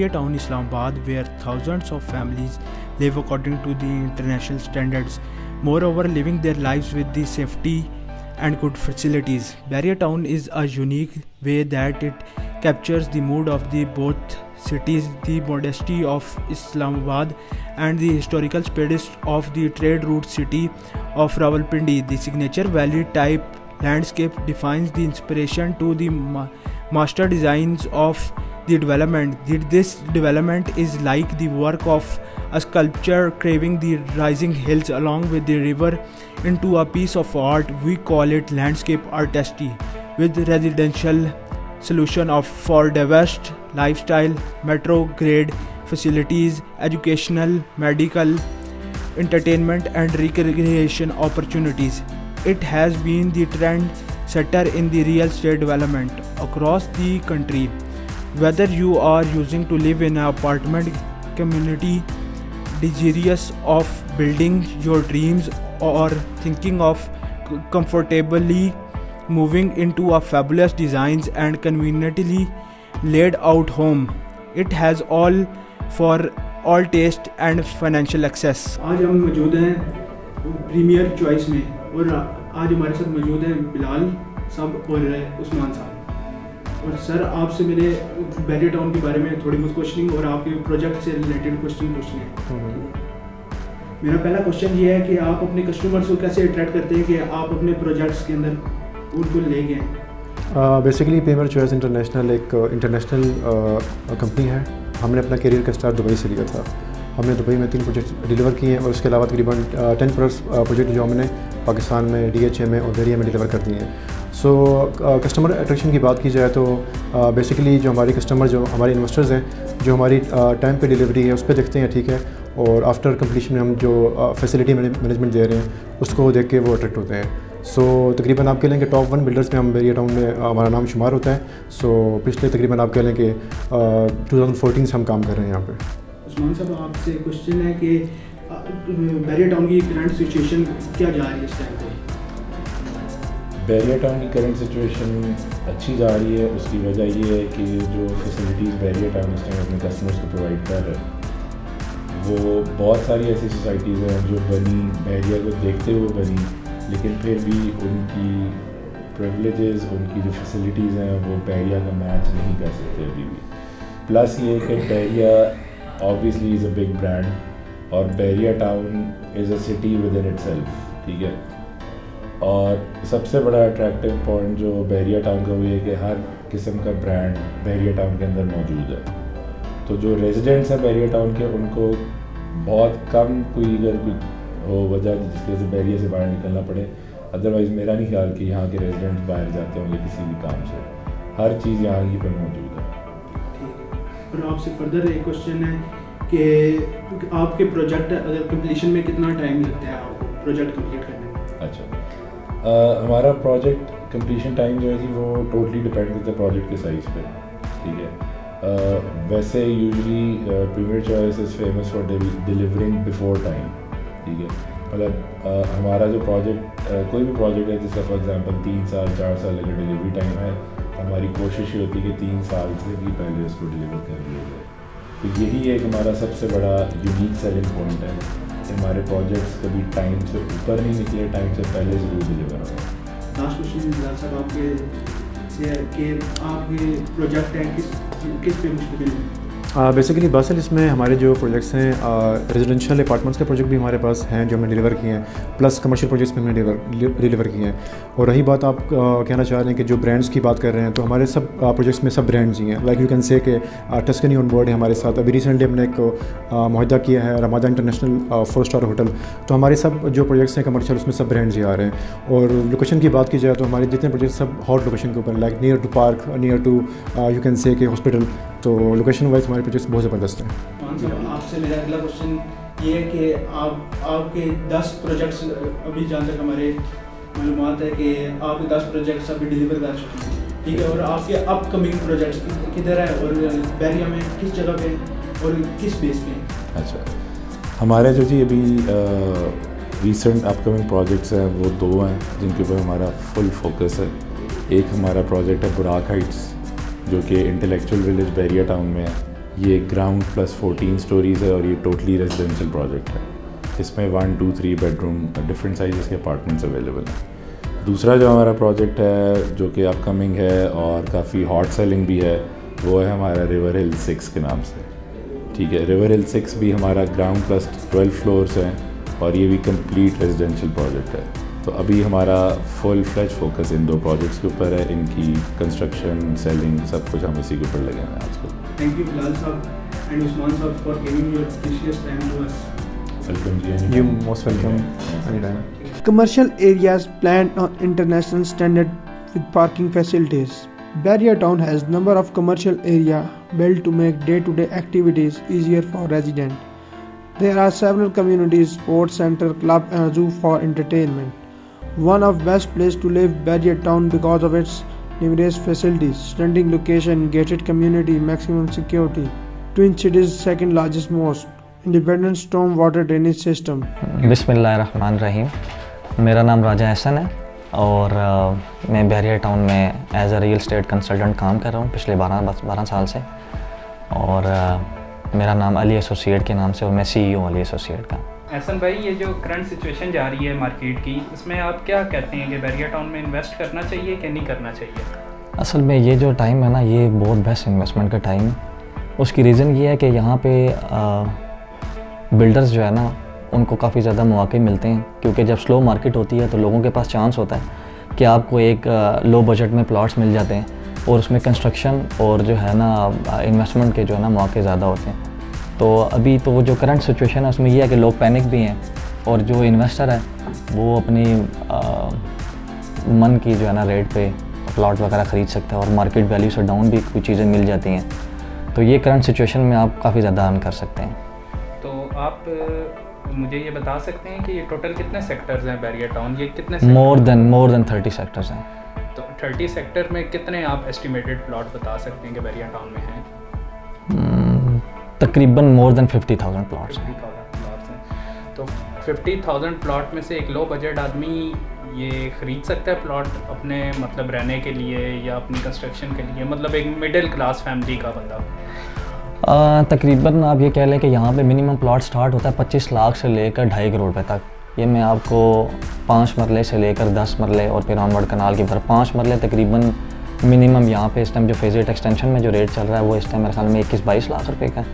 Bahriya Town, Islamabad, where thousands of families live according to the international standards, moreover living their lives with the safety and good facilities. Bahriya Town is a unique way that it captures the mood of the both cities, the modesty of Islamabad and the historical spirit of the trade route city of Rawalpindi. The signature valley type landscape defines the inspiration to the master designs of the development. This development is like the work of a sculptor carving the rising hills along with the river into a piece of art. We call it landscape artistry, with residential solution of for diverse lifestyle, metro grade facilities, educational, medical, entertainment and recreation opportunities. It has been the trend setter in the real estate development across the country. Whether you are using to live in an apartment community, desirous of building your dreams, or thinking of comfortably moving into a fabulous designs and conveniently laid out home, it has all for all taste and financial access. आज हम मौजूद हैं premiere choice में और आज हमारे साथ मौजूद हैं बिलाल साहब और उस्मान साहब। और सर आपसे मैंने बैरिया टाउन के बारे में थोड़ी बहुत क्वेश्चनिंग और आपके प्रोजेक्ट से रिलेटेड क्वेश्चन पूछने हैं। मेरा पहला क्वेश्चन ये है कि आप अपने कस्टमर्स को कैसे अट्रैक्ट करते हैं कि आप अपने प्रोजेक्ट्स के अंदर उनको ले गए? बेसिकली प्रीमियर चॉइस इंटरनेशनल एक इंटरनेशनल कंपनी है। हमने अपना करियर का स्टार्ट दुबई से लिया था। हमने दुबई में 3 प्रोजेक्ट डिलीवर किए हैं और उसके अलावा तकरीबन 10+ प्रोजेक्ट जो हमने पाकिस्तान में DHA में और बैरिया में डिलीवर कर दिए हैं। सो कस्टमर अट्रैक्शन की बात की जाए तो बेसिकली जो हमारे कस्टमर जो हमारे इन्वेस्टर्स हैं जो हमारी टाइम पे डिलीवरी है उस पर देखते हैं, ठीक है, और आफ्टर कंप्लीशन में हम जो फैसिलिटी मैनेजमेंट दे रहे हैं उसको देख के वो अट्रैक्ट होते हैं। सो तकरीबन आप कह लें कि टॉप 1 बिल्डर्स में हम बैरिया टाउन में हमारा नाम शुमार होता है। सो पिछले तकरीबन आप कह लें कि 2014 से हम काम कर रहे हैं यहाँ पे। उस्मान साहब आपसे क्वेश्चन है कि बैरिया टाउन की करंट सिचुएशन क्या जा रही है इस टाइम पे? बैरिया टाउन की करंट सिचुएशन अच्छी जा रही है। उसकी वजह ये है कि जो फैसिलिटीज़ बैरिया टाउन इस टाइम अपने कस्टमर्स को प्रोवाइड कर रहे हैं वो बहुत सारी ऐसी सोसाइटीज़ हैं जो बनी बैरिया को देखते हुए बनी, लेकिन फिर भी उनकी प्रिविलेजेस, उनकी जो फैसिलिटीज़ हैं वो बैरिया का मैच नहीं कर सकते अभी भी। प्लस ये कि Bahria obviously is a big brand और Bahria town is a city within itself, ठीक है। और सबसे बड़ा अट्रैक्टिव पॉइंट जो बैरिया टाउन का वो है कि हर किस्म का ब्रांड बैरिया टाउन के अंदर मौजूद है। तो जो रेजिडेंट्स हैं बैरिया टाउन के उनको बहुत कम कोई अगर कोई हो वजह जिसकी वजह से बैरिया से बाहर निकलना पड़े, अदरवाइज़ मेरा नहीं ख्याल कि यहाँ के रेजिडेंट्स बाहर जाते होंगे किसी भी काम से। हर चीज़ यहाँ की पर मौजूद है। ठीक है। और आपसे फर्दर एक क्वेश्चन है कि आपके प्रोजेक्ट अगर कंप्लीशन में कितना टाइम लगता है आपको प्रोजेक्ट कंप्लीट करने में? अच्छा, हमारा प्रोजेक्ट कंप्लीशन टाइम जो है जी वो टोटली डिपेंड करता है प्रोजेक्ट के साइज़ पे, ठीक है। वैसे usually premier choice is famous for delivering before time, ठीक है। मतलब हमारा जो प्रोजेक्ट कोई भी प्रोजेक्ट है जिसका फॉर एग्जांपल 3 साल 4 साल अगर डिलीवरी टाइम है, हमारी कोशिश ये होती है कि 3 साल से भी पहले उसको डिलीवर कर दिया जाए। तो यही एक हमारा सबसे बड़ा यूनिक सेलिंग पॉइंट है कि हमारे प्रोजेक्ट्स कभी टाइम से ऊपर नहीं निकले, टाइम से पहले ज़रूर डिलीवर हो। लास्ट क्वेश्चन साहब आपके प्रोजेक्ट हैं किस पे मुश्तमिल है? बेसिकली बासिल इसमें हमारे जो प्रोजेक्ट्स हैं रेजिडेंशियल अपार्टमेंट्स के प्रोजेक्ट भी हमारे पास हैं जो हमने डिलीवर किए हैं, प्लस कमर्शियल प्रोजेक्ट्स भी हमने डिलीवर किए हैं। और रही बात आप कहना चाह रहे हैं कि जो ब्रांड्स की बात कर रहे हैं, तो हमारे सब प्रोजेक्ट्स में सब ब्रांड्स ही हैं। लाइक यू कैन से कि टस्कनी ऑन बोर्ड है हमारे साथ। अभी रिसेंटली हमने एक मुआहदा किया है रमादा इंटरनेशनल 4 स्टार होटल। तो हमारे सब जो प्रोजेक्ट्स हैं कमर्शियल उसमें सब ब्रांड्स ही आ रहे हैं। और लोकेशन की बात की जाए तो हमारे जितने प्रोजेक्ट सब हॉट लोकेशन के ऊपर, like near to park, near to you can say कि हॉस्पिटल। तो लोकेशन वाइज हमारे प्रोजेक्ट्स बहुत ज़बरदस्त हैं। आपसे मेरा अगला क्वेश्चन ये है कि आपके 10 प्रोजेक्ट्स अभी जहाँ तक हमारे मालूमात है कि आपके 10 प्रोजेक्ट्स अभी डिलीवर कर चुके हैं, ठीक है। और आपके अपकमिंग प्रोजेक्ट्स किधर है और बैरिया में किस जगह पे और किस बेस पे? अच्छा, हमारे जो जी अभी रिसेंट अपकमिंग प्रोजेक्ट्स हैं वो 2 हैं जिनके ऊपर हमारा फुल फोकस है। एक हमारा प्रोजेक्ट है बुराक हाइट्स जो कि इंटेलेक्चुअल विलेज बैरिया टाउन में है। ये ग्राउंड प्लस 14 स्टोरीज़ है और ये टोटली रेजिडेंशियल प्रोजेक्ट है। इसमें 1, 2, 3 बेडरूम डिफरेंट साइज़ के अपार्टमेंट्स अवेलेबल हैं। दूसरा जो हमारा प्रोजेक्ट है जो कि अपकमिंग है और काफ़ी हॉट सेलिंग भी है, वो है हमारा रिवर हिल 6 के नाम से। ठीक है, रिवर हिल 6 भी हमारा ग्राउंड प्लस 12 फ्लोर्स हैं और ये भी कंप्लीट रेजिडेंशियल प्रोजेक्ट है। तो अभी हमारा full fledge focus in 2 projects के ऊपर है। इनकी कंस्ट्रक्शन, सेलिंग, सब कुछ हम इसी के ऊपर लगे हैं आजकल। थैंक यू बिलाल साहब एंड उस्मान साहब for giving your precious time to us. Welcome ji. You most welcome anytime. Commercial areas planned on international standard with parking facilities. Barrier Town has number of commercial area built to make day-to-day activities easier for residents. There are several communities, sports center, club and zoo for entertainment. One of best place to live, Barrier Town, because of its numerous facilities, stunning location, gated community, maximum security, Twin Cities second largest mosque, independent storm water drainage system. बिस्मिल्लाहिर्रहमानिर्रहीम। मेरा नाम राजा एहसन है और मैं Bahria Town में as a real estate consultant काम कर रहा हूँ पिछले 12 साल से। और मेरा नाम अली एसोसिएट के नाम से और मैं CEO अली एसोसिएट का। एहसन भाई, ये जो करंट सिचुएशन जा रही है मार्केट की, इसमें आप क्या कहते हैं कि बैरियर टाउन में इन्वेस्ट करना चाहिए कि नहीं करना चाहिए? असल में ये जो टाइम है ना, ये बहुत बेस्ट इन्वेस्टमेंट का टाइम है। उसकी रीज़न ये है कि यहाँ पे बिल्डर्स जो है ना, उनको काफ़ी ज़्यादा मौके मिलते हैं, क्योंकि जब स्लो मार्केट होती है तो लोगों के पास चांस होता है कि आपको एक लो बजट में प्लॉट्स मिल जाते हैं और उसमें कंस्ट्रक्शन और जो है ना इन्वेस्टमेंट के जो है ना मौके ज़्यादा होते हैं। तो अभी तो वो जो करंट सिचुएशन है उसमें ये है कि लोग पैनिक भी हैं और जो इन्वेस्टर है वो अपनी मन की जो है ना रेट पे प्लॉट वगैरह ख़रीद सकता है और मार्केट वैल्यू से डाउन भी कुछ चीज़ें मिल जाती हैं। तो ये करंट सिचुएशन में आप काफ़ी ज़्यादा अर्न कर सकते हैं। तो आप मुझे ये बता सकते हैं कि ये टोटल कितने सेक्टर्स हैं बैरियर टाउन? ये कितने मोर देन 30 सेक्टर्स हैं। तो 30 सेक्टर में कितने आप एस्टिमेटेड प्लॉट बता सकते हैं कि बैरियर टाउन में हैं? तकरीबन मोर देन 50,000 प्लॉट्स हैं। 50,000 प्लॉट्स हैं। तो 50,000 प्लॉट में से एक लो बजट आदमी ये ख़रीद सकता है प्लॉट अपने मतलब रहने के लिए या अपनी कंस्ट्रक्शन के लिए, मतलब एक मिडिल क्लास फैमिली का बंदा? तकरीबन आप ये कह लें कि यहाँ पे मिनिमम प्लॉट स्टार्ट होता है 25 लाख से लेकर 2.5 करोड़ रुपए तक। ये मैं आपको 5 मरले से लेकर 10 मरले और फिर ऑनवर्ड कनाल की तरफ 5 मरले तकरीबन मिनिमम यहाँ पे इस टाइम जो फेज 8 एक्सटेंशन में जो रेट चल रहा है वो इस टाइम मेरे ख्याल में 21-22 लाख रुपए का है।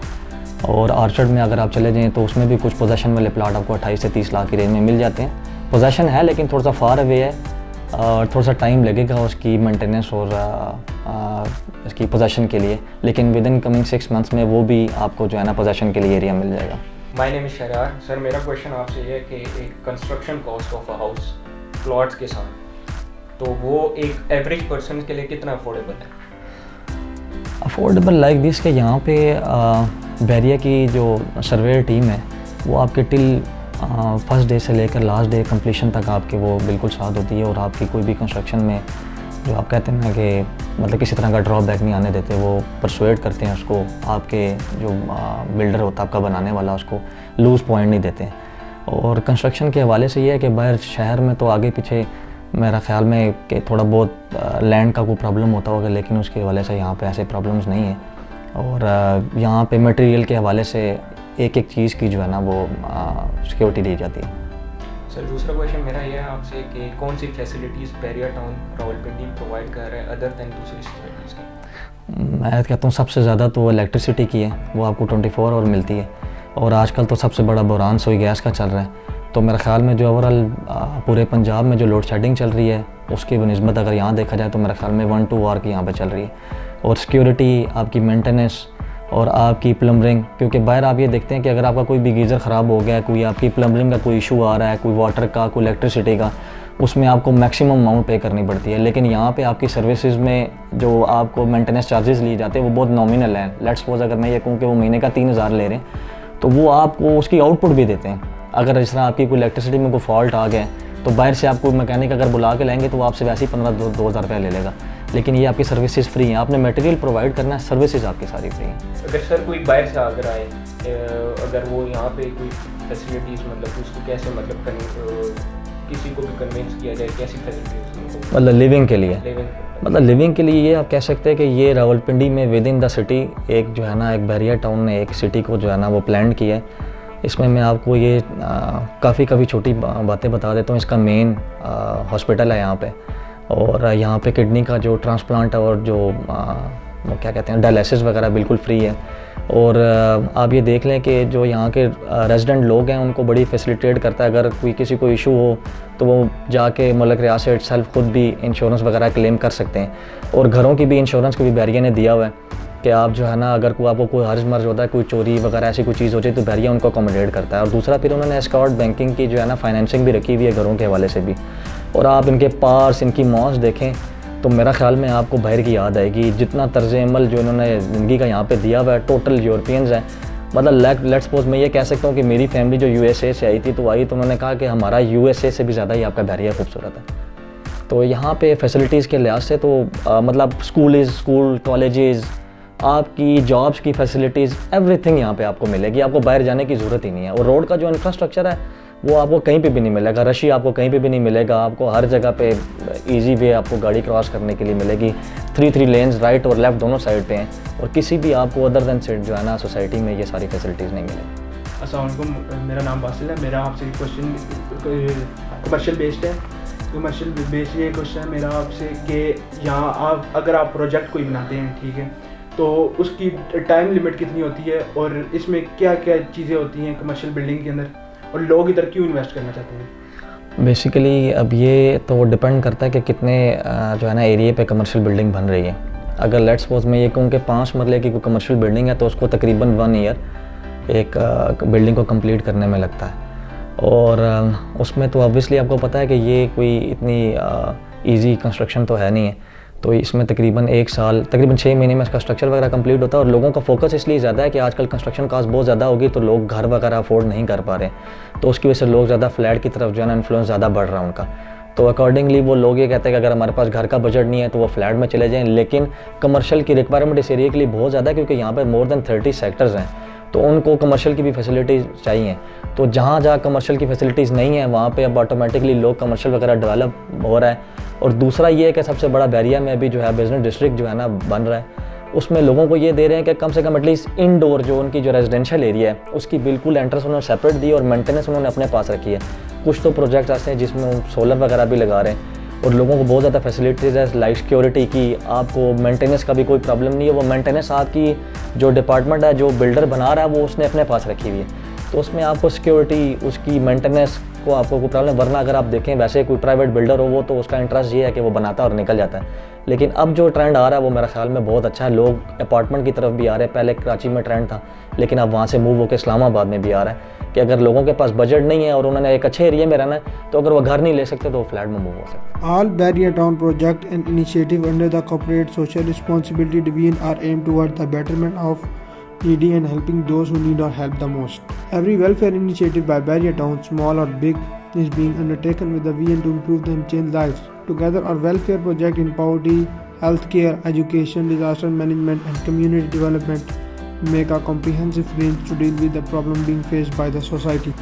और आर्चर्ड में अगर आप चले जाएँ तो उसमें भी कुछ पोजेशन वाले प्लाट आपको 28 से 30 लाख की रेंज में मिल जाते हैं। पोजेशन है लेकिन थोड़ा सा फार अवे है और थोड़ा सा टाइम लगेगा उसकी मेंटेनेंस और इसकी पोजेशन के लिए, लेकिन विद इन कमिंग 6 मंथ्स में वो भी आपको जो है ना पोजेशन के लिए एरिया मिल जाएगा। My name is Sharar. Sir मेरा क्वेश्चन आपसे ये है कि एक construction cost of a house plots के साथ, तो वो एक एवरेज पर्सन के लिए कितना अफोर्डेबल है? अफोर्डेबल लाइक दिस के यहाँ पे बैरिया की जो सर्वेयर टीम है वो आपके टिल फर्स्ट डे से लेकर लास्ट डे कंप्लीशन तक आपके वो बिल्कुल साथ होती है और आपकी कोई भी कंस्ट्रक्शन में जो आप कहते हैं ना कि मतलब किसी तरह का ड्रॉबैक नहीं आने देते, वो परसुएड करते हैं उसको, आपके जो बिल्डर होता है आपका बनाने वाला उसको लूज़ पॉइंट नहीं देते हैं। और कंस्ट्रक्शन के हवाले से ये है कि बाहर शहर में तो आगे पीछे मेरा ख्याल में कि थोड़ा बहुत लैंड का कोई प्रॉब्लम होता होगा, लेकिन उसके हवाले से यहाँ पे ऐसे प्रॉब्लम्स नहीं है। और यहाँ पे मटेरियल के हवाले से एक चीज़ की जो है ना वो सिक्योरिटी दी जाती है। सर दूसरा क्वेश्चन मेरा ये है आपसे कि कौन सी facilities Bahria town Rawalpindi provide कर रहा है अदर दैन दूसरी सिटीज़ की? मैं कहता हूँ सबसे ज़्यादा तो इलेक्ट्रिसिटी की है, वो आपको 24 आवर मिलती है। और आजकल तो सबसे बड़ा बहरान सोई गैस का चल रहा है। तो मेरे ख्याल में जो ओवरऑल पूरे पंजाब में जो लोड शेडिंग चल रही है उसकी बनस्बत अगर यहाँ देखा जाए तो मेरे ख्याल में 1-2 आवर की यहाँ पे चल रही है। और सिक्योरिटी, आपकी मेंटेनेंस और आपकी प्लम्बरिंग, क्योंकि बाहर आप ये देखते हैं कि अगर आपका कोई भी गीज़र ख़राब हो गया है, कोई आपकी प्लम्बरिंग का कोई इशू आ रहा है, कोई वाटर का, कोई इलेक्ट्रिसिटी का, उसमें आपको मैक्सिमम अमाउंट पे करनी पड़ती है। लेकिन यहाँ पे आपकी सर्विसेज में जो आपको मेंटेनेंस चार्जेस लिए जाते हैं वो बहुत नॉमिनल हैं। लेट्स सपोज अगर मैं ये कहूँ कि वो महीने का 3,000 ले रहे हैं तो वो आपको उसकी आउटपुट भी देते हैं। अगर इस तरह आपकी कोई इलेक्ट्रिसिटी में कोई फॉल्ट आ गया तो बाहर से आपको मैकेनिक अगर बुला के लाएंगे तो वो आपसे वैसे ही 15-2,000 रुपये ले लेगा, लेकिन ये आपकी सर्विसेज फ्री हैं। आपने मटेरियल प्रोवाइड करना है, सर्विसेज आपकी सारी फ्री हैं। अगर सर कोई बाहर से अगर आए, अगर वो यहाँ पे कोई फैसिलिटीज़ मतलब उसको कैसे मतलब किसी को भी कन्विंस किया जाए, कैसी फैसिलिटीज़ मतलब लिविंग के लिए? लिविंग मतलब लिविंग के लिए ये आप कह सकते हैं कि ये रावलपिंडी में विद इन द सिटी एक जो है ना एक बैरियर टाउन ने एक सिटी को जो है ना वो प्लान किया है। इसमें मैं आपको ये काफ़ी छोटी बातें बता देता हूँ। इसका मेन हॉस्पिटल है यहाँ पे, और यहाँ पे किडनी का जो ट्रांसप्लांट है और जो वो क्या कहते हैं डायलिसिस वगैरह बिल्कुल फ्री है। और आप ये देख लें कि जो यहाँ के रेजिडेंट लोग हैं उनको बड़ी फैसिलिटेट करता है। अगर कोई किसी को इशू हो तो वो जाके मुल्क रियासत इटसेल्फ खुद भी इंश्योरेंस वगैरह क्लेम कर सकते हैं। और घरों की भी इंश्योरेंस को भी बैरिया ने दिया हुआ है कि आप जो है ना अगर आपको कोई हर्ज मर्ज होता है, कोई चोरी वगैरह ऐसी कोई चीज़ हो जाए तो बैरिया उनको अकोमोडेट करता है। और दूसरा फिर उन्होंने एस्कॉर्ट बैंकिंग की जो है ना फाइनेंसिंग भी रखी हुई है घरों के हवाले से भी। और आप इनके पार्स, इनकी मॉल्स देखें तो मेरा ख्याल में आपको बाहर की याद आएगी। जितना तर्ज अमल जो इन्होंने ज़िंदगी का यहाँ पे दिया हुआ है, टोटल यूरोपियंस हैं। मतलब लेट्स सपोज मैं ये कह सकता हूँ कि मेरी फैमिली जो USA से आई थी तो आई तो उन्होंने कहा कि हमारा USA से भी ज़्यादा ही आपका बैरिया खूबसूरत है। तो यहाँ पे फैसिलिटीज़ के लिहाज से तो मतलब स्कूल कॉलेजेस, आपकी जॉब्स की फैसिलिटीज़, एवरीथिंग यहाँ पे आपको मिलेगी। आपको बाहर जाने की ज़रूरत ही नहीं है। और रोड का जो इंफ्रास्ट्रक्चर है वो आपको कहीं पे भी नहीं मिलेगा। रशी आपको कहीं पे भी नहीं मिलेगा। आपको हर जगह पे इजी वे आपको गाड़ी क्रॉस करने के लिए मिलेगी। 3 लेन्स राइट और लेफ़्ट दोनों साइड पे हैं। और किसी भी आपको अदर देन सिट जो है ना सोसाइटी में ये सारी फैसिलिटीज़ नहीं मिलेगी। अस्सलाम वालेकुम, मेरा नाम बासिल है। मेरा आपसे क्वेश्चन कमर्शियल बेस्ड है। कमर्शियल बेस्ड ये क्वेश्चन है मेरा आपसे कि यहाँ आप अगर आप प्रोजेक्ट कोई बनाते हैं, ठीक है, तो उसकी टाइम लिमिट कितनी होती है और इसमें क्या क्या चीज़ें होती हैं कमर्शियल बिल्डिंग के अंदर, और लोग इधर क्यों इन्वेस्ट करना चाहते हैं? बेसिकली अब ये तो डिपेंड करता है कि कितने जो है ना एरिया पे कमर्शियल बिल्डिंग बन रही है। अगर लेट्स सपोज मैं ये कहूँ कि 5 मरले की कोई कमर्शियल बिल्डिंग है तो उसको तकरीबन 1 ईयर एक बिल्डिंग को कंप्लीट करने में लगता है। और उसमें तो ऑब्वियसली आपको पता है कि ये कोई इतनी ईजी कंस्ट्रक्शन तो है नहीं है। तो इसमें तकरीबन 1 साल, तकरीबन 6 महीने में इसका स्ट्रक्चर वगैरह कंप्लीट होता है। और लोगों का फोकस इसलिए ज़्यादा है कि आजकल कंस्ट्रक्शन कास्ट बहुत ज़्यादा होगी तो लोग घर वगैरह अफोर्ड नहीं कर पा रहे, तो उसकी वजह से लोग ज़्यादा फ्लैट की तरफ जो है ना इन्फ्लुएंस ज़्यादा बढ़ रहा है उनका। तो अकॉर्डिंगली वो लोग ये कहते हैं कि अगर हमारे पास घर का बजट नहीं है तो वो फ्लैट में चले जाएँ। लेकिन कमर्शियल की रिक्वायरमेंट इस एरिया के लिए बहुत ज़्यादा है क्योंकि यहाँ पर मोर देन 30 सेक्टर्स हैं, तो उनको कमर्शियल की भी फैसिलिटीज़ चाहिए। तो जहाँ कमर्शियल की फैसिलिटीज़ नहीं है वहाँ पे अब ऑटोमेटिकली लोग कमर्शियल वगैरह डेवलप हो रहा है। और दूसरा ये है कि सबसे बड़ा बैरिया में अभी जो है बिज़नेस डिस्ट्रिक्ट जो है ना बन रहा है, उसमें लोगों को ये दे रहे हैं कि कम से कम एटलीस्ट इनडोर जो उनकी जो रेजिडेंशियल एरिया है उसकी बिल्कुल एंट्रेंस उन्होंने सेपरेट दी और मेंटेनेंस उन्होंने अपने पास रखी है। कुछ तो प्रोजेक्ट्स ऐसे हैं जिसमें सोलर वगैरह भी लगा रहे हैं और लोगों को बहुत ज़्यादा फैसिलिटीज़ है, लाइक सिक्योरिटी की, आपको मेंटेनेंस का भी कोई प्रॉब्लम नहीं है। वो मेंटेनेंस आपकी जो डिपार्टमेंट है, जो बिल्डर बना रहा है, वो उसने अपने पास रखी हुई है, तो उसमें आपको सिक्योरिटी, उसकी मेंटेनेंस को आपको कोई प्रॉब्लम। वरना अगर आप देखें वैसे कोई प्राइवेट बिल्डर हो वो तो उसका इंटरेस्ट ये है कि वो बनाता है और निकल जाता है। लेकिन अब जो ट्रेंड आ रहा है वो मेरा ख्याल में बहुत अच्छा है। लोग अपार्टमेंट की तरफ भी आ रहे हैं। पहले कराची में ट्रेंड था लेकिन अब वहाँ से मूव होकर इस्लामाबाद में भी आ रहा है कि अगर लोगों के पास बजट नहीं है और उन्होंने एक अच्छे एरिया में रहना है तो अगर वो घर नहीं ले सकते तो वो फ्लैट में मूव हो सकते हैं। All Barrier Town project and initiative under the Corporate Social Responsibility Division are aimed towards the betterment of needy and helping those who need our help the most. Every welfare initiative by Barrier Town, small or big, is being undertaken with the vision to improve and change lives. Together, our welfare project in poverty, healthcare, education, disaster management, and community development make a comprehensive range to deal with the problem being faced by the society.